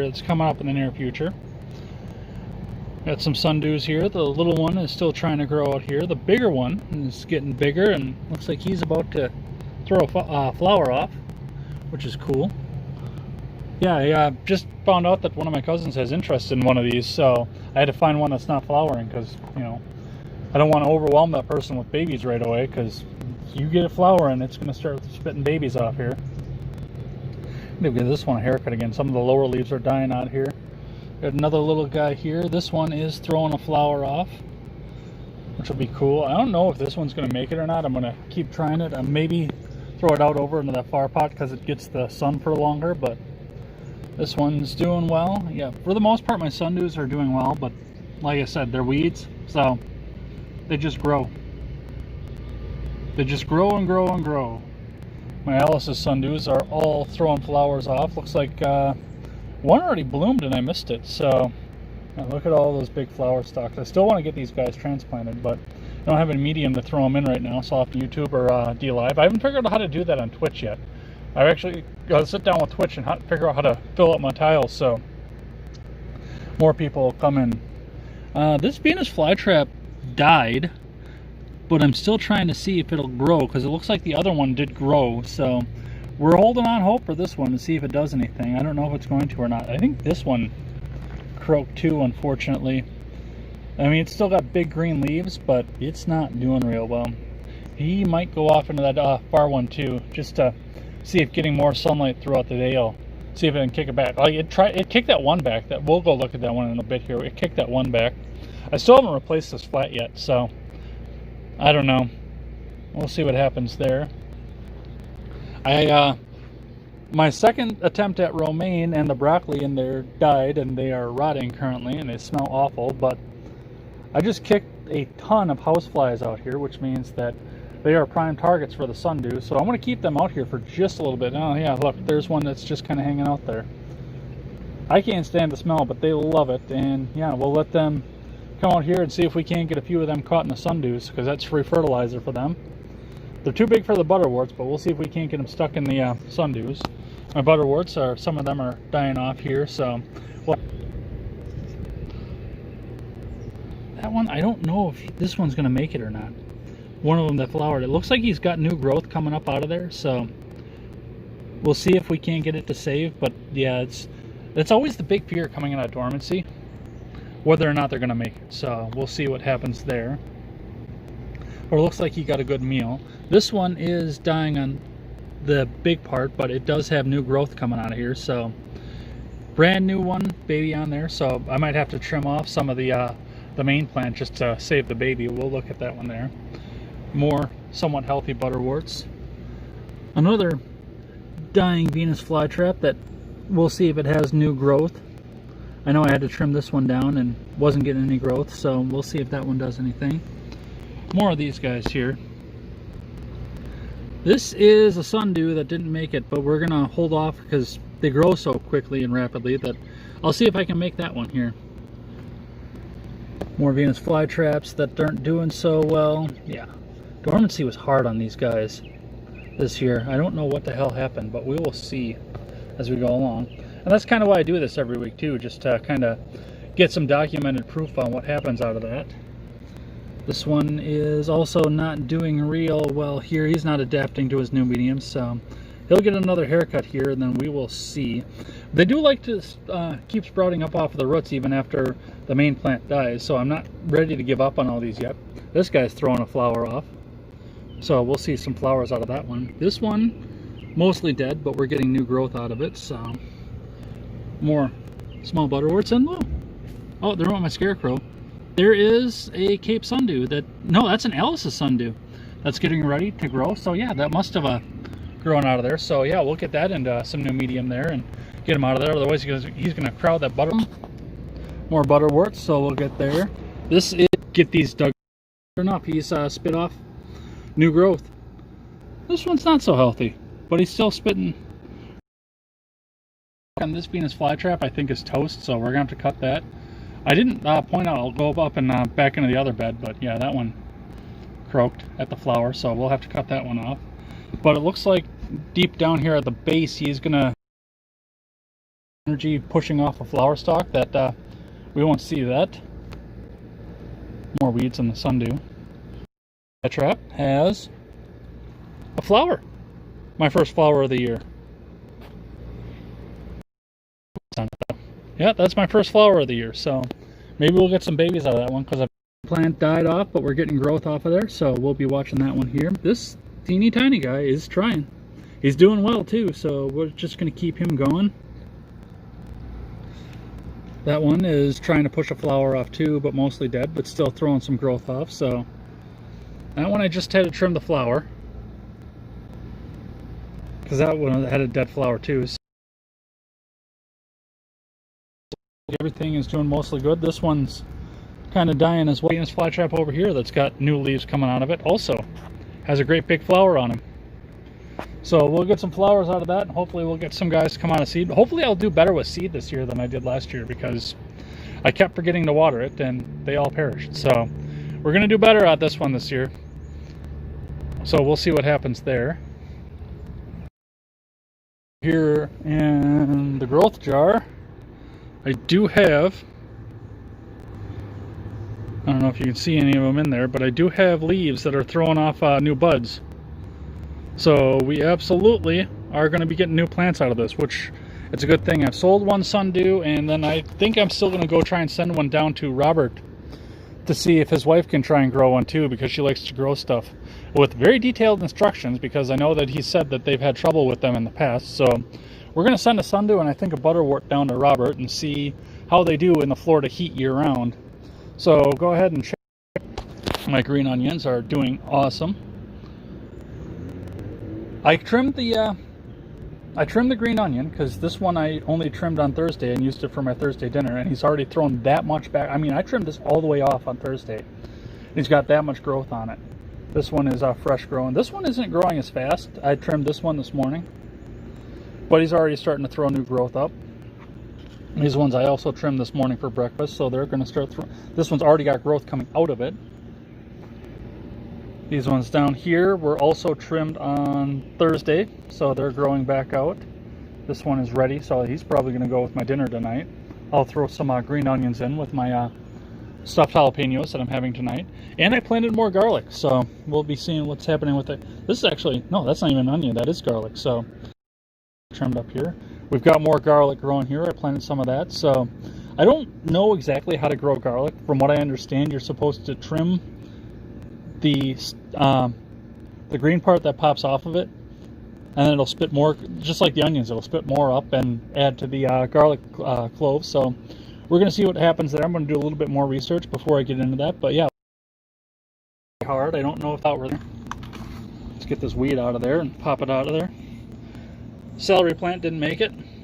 that's coming up in the near future. Got some sundews here. The little one is still trying to grow out here. The bigger one is getting bigger and looks like he's about to throw a flower off, which is cool. Yeah, I just found out that one of my cousins has interest in one of these, so I had to find one that's not flowering because, you know, I don't want to overwhelm that person with babies right away, because you get it flowering, it's going to start spitting babies off here. Maybe give this one a haircut again. Some of the lower leaves are dying out here. Got another little guy here. This one is throwing a flower off, which will be cool. I don't know if this one's going to make it or not. I'm going to keep trying it. Maybe throw it out over into that flower pot because it gets the sun for longer, but this one's doing well. Yeah, for the most part, my sundews are doing well, but like I said, they're weeds, so they just grow. They just grow and grow and grow. My Alice's sundews are all throwing flowers off. Looks like one already bloomed and I missed it, so look at all those big flower stalks. I still want to get these guys transplanted, but I don't have any medium to throw them in right now, so I'll have to YouTube or DLive. I haven't figured out how to do that on Twitch yet. I've actually got to sit down with Twitch and figure out how to fill up my tiles so more people will come in. This Venus flytrap died, but I'm still trying to see if it'll grow because it looks like the other one did grow, so we're holding on hope for this one to see if it does anything. I don't know if it's going to or not. I think this one croaked too, unfortunately. I mean, it's still got big green leaves, but it's not doing real well. He might go off into that far one too, just to see if getting more sunlight throughout the day will see if it can kick it back. Like it kicked that one back. That we'll go look at that one in a bit here. It kicked that one back. I still haven't replaced this flat yet, so I don't know. We'll see what happens there. My second attempt at romaine and the broccoli in there died, and they are rotting currently, and they smell awful. But I just kicked a ton of houseflies out here, which means that they are prime targets for the sundew, so I'm going to keep them out here for just a little bit. Oh yeah, look, there's one that's just kind of hanging out there. I can't stand the smell, but they love it, and yeah, we'll let them come out here and see if we can't get a few of them caught in the sundews, because that's free fertilizer for them. They're too big for the butterworts, but we'll see if we can't get them stuck in the sundews. My butterworts, some of them are dying off here, so well, that one, I don't know if this one's going to make it or not. One of them that flowered, it looks like he's got new growth coming up out of there, so we'll see if we can't get it to save. But yeah, it's always the big fear coming out of dormancy, whether or not they're going to make it, so we'll see what happens there. Or it looks like he got a good meal. This one is dying on the big part, but it does have new growth coming out of here, so brand new one baby on there, so I might have to trim off some of the main plant just to save the baby. We'll look at that one there. More somewhat healthy butterworts. Another dying Venus flytrap that we'll see if it has new growth. I know I had to trim this one down and wasn't getting any growth, so we'll see if that one does anything. More of these guys here. This is a sundew that didn't make it, but we're gonna hold off because they grow so quickly and rapidly that I'll see if I can make that one here. More Venus flytraps that aren't doing so well. Yeah, dormancy was hard on these guys this year. I don't know what the hell happened, but we will see as we go along. And that's kind of why I do this every week too, just to kind of get some documented proof on what happens out of that. This one is also not doing real well here. He's not adapting to his new medium, so he'll get another haircut here, and then we will see. They do like to keep sprouting up off of the roots even after the main plant dies, so I'm not ready to give up on all these yet. This guy's throwing a flower off, so we'll see some flowers out of that one. This one, mostly dead, but we're getting new growth out of it, so more small butterworts. And oh, there went my scarecrow. There is a Cape sundew no, that's an Alice's sundew that's getting ready to grow. So yeah, that must have grown out of there. So yeah, we'll get that into some new medium there and get him out of there. Otherwise he's gonna crowd that more butterworts, so we'll get there. This is get these dug enough. He's spit off new growth. This one's not so healthy, but he's still spitting. And this Venus flytrap I think is toast, so we're gonna have to cut that. I didn't point out, I'll go up and back into the other bed, but yeah, that one croaked at the flower, so we'll have to cut that one off. But it looks like deep down here at the base, he's gonna energy pushing off a flower stalk that we won't see that. More weeds in the sundew. Flytrap has a flower. My first flower of the year. Yeah, that's my first flower of the year, so maybe we'll get some babies out of that one because the plant died off, but we're getting growth off of there, so we'll be watching that one here. This teeny tiny guy is trying. He's doing well too, so we're just going to keep him going. That one is trying to push a flower off too, but mostly dead, but still throwing some growth off. So that one I just had to trim the flower because that one had a dead flower too. So everything is doing mostly good. This one's kind of dying as well. This Flytrap over here that's got new leaves coming out of it also has a great big flower on him. So we'll get some flowers out of that, and hopefully we'll get some guys to come out of seed. Hopefully I'll do better with seed this year than I did last year because I kept forgetting to water it and they all perished. So we're going to do better at this one this year. So we'll see what happens there. Here in the growth jar, I do have, I don't know if you can see any of them in there, but I do have leaves that are throwing off new buds. So we absolutely are going to be getting new plants out of this, which it's a good thing. I've sold one sundew, and then I think I'm still going to go try and send one down to Robert to see if his wife can try and grow one too, because she likes to grow stuff with very detailed instructions, because I know that he said that they've had trouble with them in the past. So we're going to send a sundew and I think a butterwort down to Robert and see how they do in the Florida heat year round. So go ahead and check. My green onions are doing awesome. I trimmed the green onion because this one I only trimmed on Thursday and used it for my Thursday dinner, and he's already thrown that much back. I mean, I trimmed this all the way off on Thursday. He's got that much growth on it. This one is fresh growing. This one isn't growing as fast. I trimmed this one this morning, but he's already starting to throw new growth up. These ones I also trimmed this morning for breakfast, so they're going to start throwing. This one's already got growth coming out of it. These ones down here were also trimmed on Thursday, so they're growing back out. This one is ready, so he's probably going to go with my dinner tonight. I'll throw some green onions in with my stuffed jalapenos that I'm having tonight. And I planted more garlic, so we'll be seeing what's happening with it. This is actually, no, that's not even an onion, that is garlic. So trimmed up here. We've got more garlic growing here. I planted some of that. So I don't know exactly how to grow garlic. From what I understand, you're supposed to trim the green part that pops off of it, and then it'll spit more, just like the onions, it'll spit more up and add to the garlic cloves. So we're going to see what happens there. I'm going to do a little bit more research before I get into that, but yeah, hard. I don't know if that were there. Let's get this weed out of there and pop it out of there. Celery plant didn't make it.